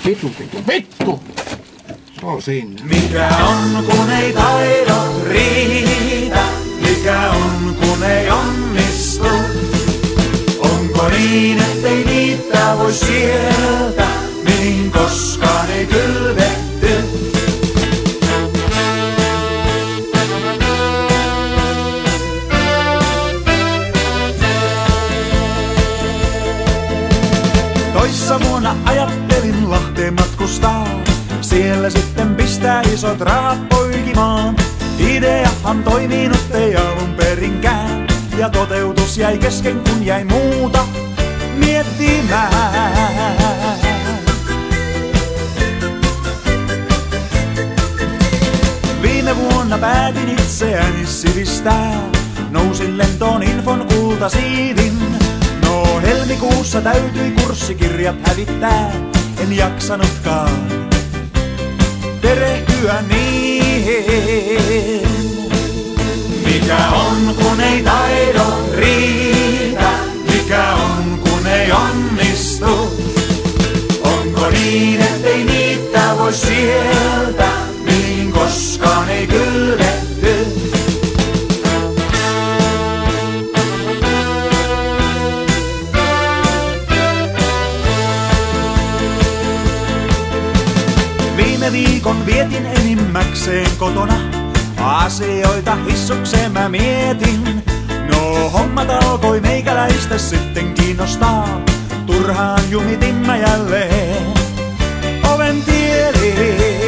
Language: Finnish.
Vittu! Se on siinä. Mikä on kun ei taidot riitä? Mikä on kun ei onnistu? Onko niin ettei niitä voi sieltä, mihin koskaan ei kylvetty? Toissa vuonna ajattelin Lahteen matkustaa. Siellä sitten pistää isot rahat poikimaan. Ideahan toiminut ei alun perinkään. Ja toteutus jäi kesken kun jäi muuta miettimään. Viime vuonna päätin itseäni sivistää. Nousin lentoon infon kultasiivin. No helmikuussa täytyi kurssikirjat hävittää. En jaksanutkaan perehtyä niihin. Mikä on kun ei taidot riitä? Mikä on kun ei onnistu? Onko niin ettei niitä voi sieltä, mihin koskaan ei kylvetty? Viime viikon vietin enimmäkseen kotona. Asioita hissukseen mä mietin. No hommat alkoi meikäläistä sitten kiinnostaa. Turhaan jumitin mä jälleen oven tieliin.